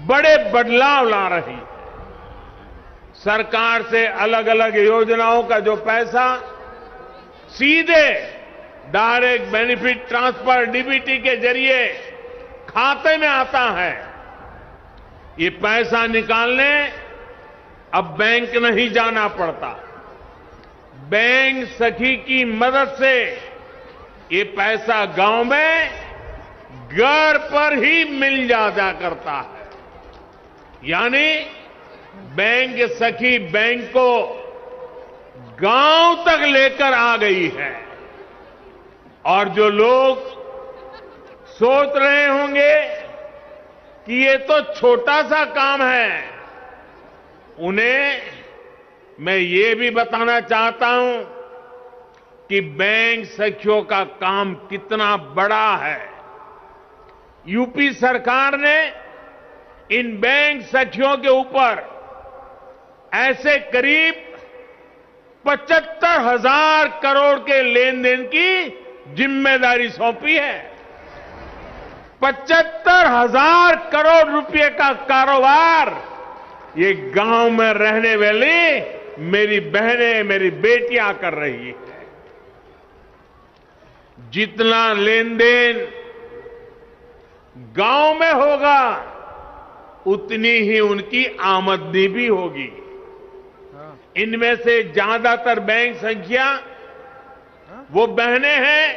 बड़े बदलाव ला रही है। सरकार से अलग अलग योजनाओं का जो पैसा सीधे डायरेक्ट बेनिफिट ट्रांसफर डीबीटी के जरिए खाते में आता है, ये पैसा निकालने अब बैंक नहीं जाना पड़ता। बैंक सखी की मदद से ये पैसा गांव में घर पर ही मिल जाया करता है। यानी बैंक सखी बैंक को गांव तक लेकर आ गई है। और जो लोग सोच रहे होंगे कि ये तो छोटा सा काम है, उन्हें मैं ये भी बताना चाहता हूं कि बैंक सखियों का काम कितना बड़ा है। यूपी सरकार ने इन बैंक सखियों के ऊपर ऐसे करीब 75,000 करोड़ के लेन देन की जिम्मेदारी सौंपी है। 75,000 करोड़ रुपए का कारोबार ये गांव में रहने वाली मेरी बहनें, मेरी बेटियां कर रही है। जितना लेन देन गांव में होगा, उतनी ही उनकी आमदनी भी होगी। इनमें से ज्यादातर बैंक संख्या वो बहनें हैं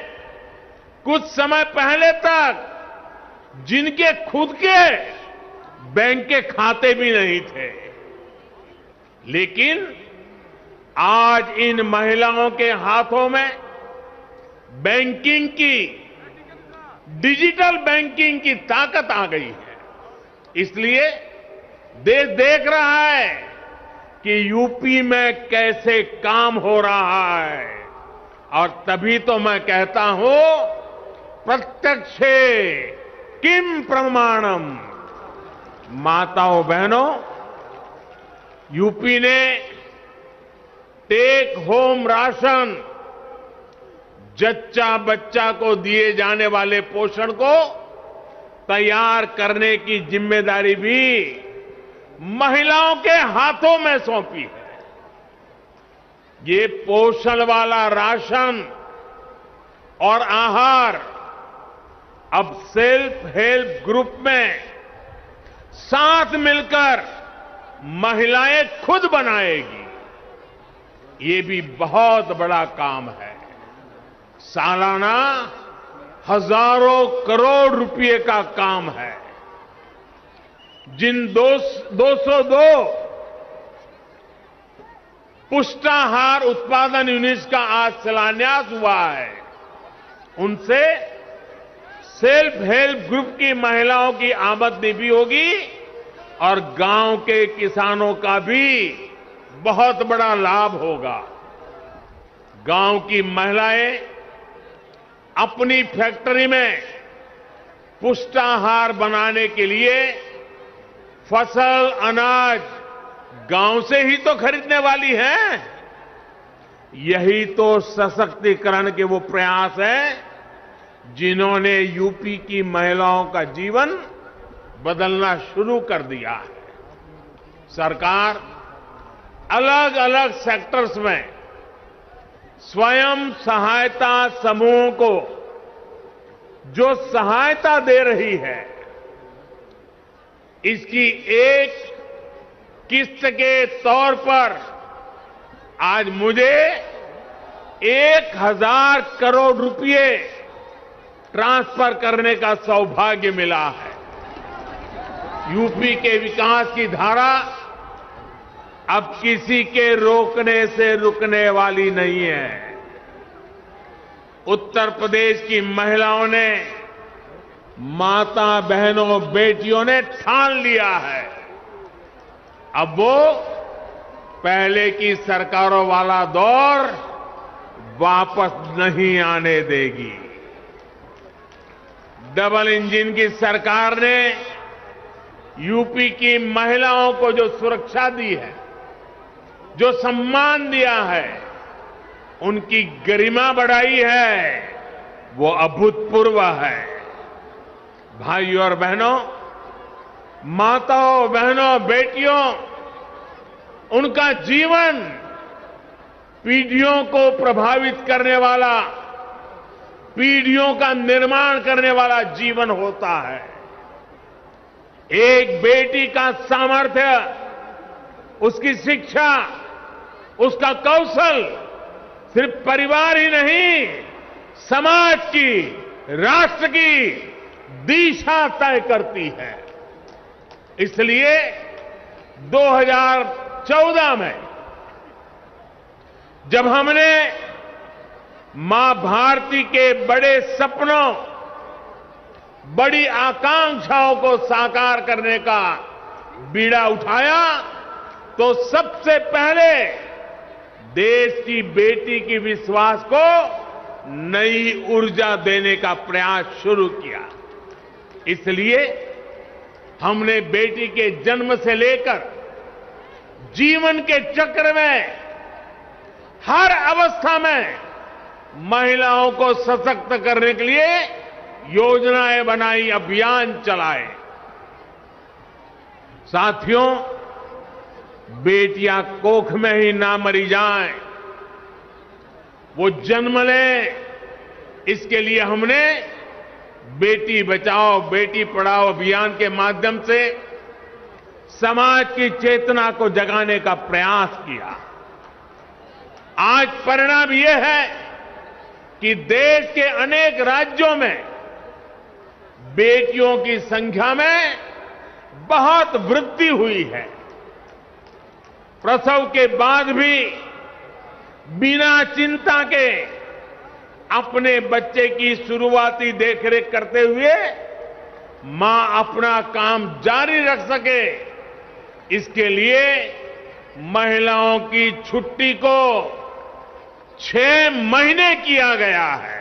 कुछ समय पहले तक जिनके खुद के बैंक के खाते भी नहीं थे, लेकिन आज इन महिलाओं के हाथों में बैंकिंग की, डिजिटल बैंकिंग की ताकत आ गई है। इसलिए देश देख रहा है कि यूपी में कैसे काम हो रहा है। और तभी तो मैं कहता हूं, प्रत्यक्षे किम प्रमाणम। माताओं बहनों, यूपी ने टेक होम राशन, जच्चा बच्चा को दिए जाने वाले पोषण को तैयार करने की जिम्मेदारी भी महिलाओं के हाथों में सौंपी है। ये पोषण वाला राशन और आहार अब सेल्फ हेल्प ग्रुप में साथ मिलकर महिलाएं खुद बनाएगी। ये भी बहुत बड़ा काम है। सालाना हजारों करोड़ रुपए का काम है। जिन 202 पुष्टाहार उत्पादन यूनिट्स का आज शिलान्यास हुआ है, उनसे सेल्फ हेल्प ग्रुप की महिलाओं की आमदनी भी होगी और गांव के किसानों का भी बहुत बड़ा लाभ होगा। गांव की महिलाएं अपनी फैक्ट्री में पुष्टाहार बनाने के लिए फसल, अनाज गांव से ही तो खरीदने वाली हैं। यही तो सशक्तिकरण के वो प्रयास हैं जिन्होंने यूपी की महिलाओं का जीवन बदलना शुरू कर दिया है। सरकार अलग अलग सेक्टर्स में स्वयं सहायता समूहों को जो सहायता दे रही है, इसकी एक किस्त के तौर पर आज मुझे 1,000 करोड़ रुपए ट्रांसफर करने का सौभाग्य मिला है। यूपी के विकास की धारा अब किसी के रोकने से रुकने वाली नहीं है। उत्तर प्रदेश की महिलाओं ने, माता बहनों, बेटियों ने ठान लिया है, अब वो पहले की सरकारों वाला दौर वापस नहीं आने देगी। डबल इंजन की सरकार ने यूपी की महिलाओं को जो सुरक्षा दी है, जो सम्मान दिया है, उनकी गरिमा बढ़ाई है, वो अभूतपूर्व है। भाइयों और बहनों, माताओं, बहनों, बेटियों, उनका जीवन पीढ़ियों को प्रभावित करने वाला, पीढ़ियों का निर्माण करने वाला जीवन होता है। एक बेटी का सामर्थ्य, उसकी शिक्षा, उसका कौशल सिर्फ परिवार ही नहीं, समाज की, राष्ट्र की दिशा तय करती है। इसलिए 2014 में जब हमने मां भारती के बड़े सपनों, बड़ी आकांक्षाओं को साकार करने का बीड़ा उठाया, तो सबसे पहले देश की बेटी की विश्वास को नई ऊर्जा देने का प्रयास शुरू किया। इसलिए हमने बेटी के जन्म से लेकर जीवन के चक्र में हर अवस्था में महिलाओं को सशक्त करने के लिए योजनाएं बनाई, अभियान चलाए। साथियों, बेटियां कोख में ही ना मरी जाएं, वो जन्म लें, इसके लिए हमने बेटी बचाओ बेटी पढ़ाओ अभियान के माध्यम से समाज की चेतना को जगाने का प्रयास किया। आज परिणाम यह है कि देश के अनेक राज्यों में बेटियों की संख्या में बहुत वृद्धि हुई है। प्रसव के बाद भी बिना चिंता के अपने बच्चे की शुरुआती देखरेख करते हुए मां अपना काम जारी रख सके, इसके लिए महिलाओं की छुट्टी को 6 महीने किया गया है।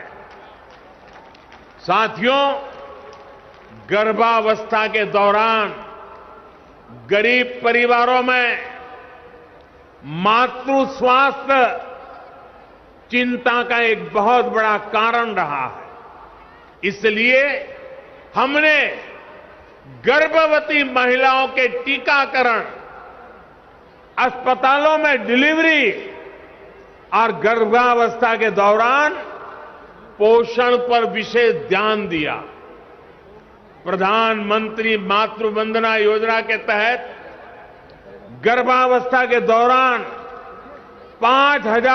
साथियों, गर्भावस्था के दौरान गरीब परिवारों में मातृ स्वास्थ्य चिंता का एक बहुत बड़ा कारण रहा है। इसलिए हमने गर्भवती महिलाओं के टीकाकरण, अस्पतालों में डिलीवरी और गर्भावस्था के दौरान पोषण पर विशेष ध्यान दिया। प्रधानमंत्री मातृ वंदना योजना के तहत गर्भावस्था के दौरान 5,000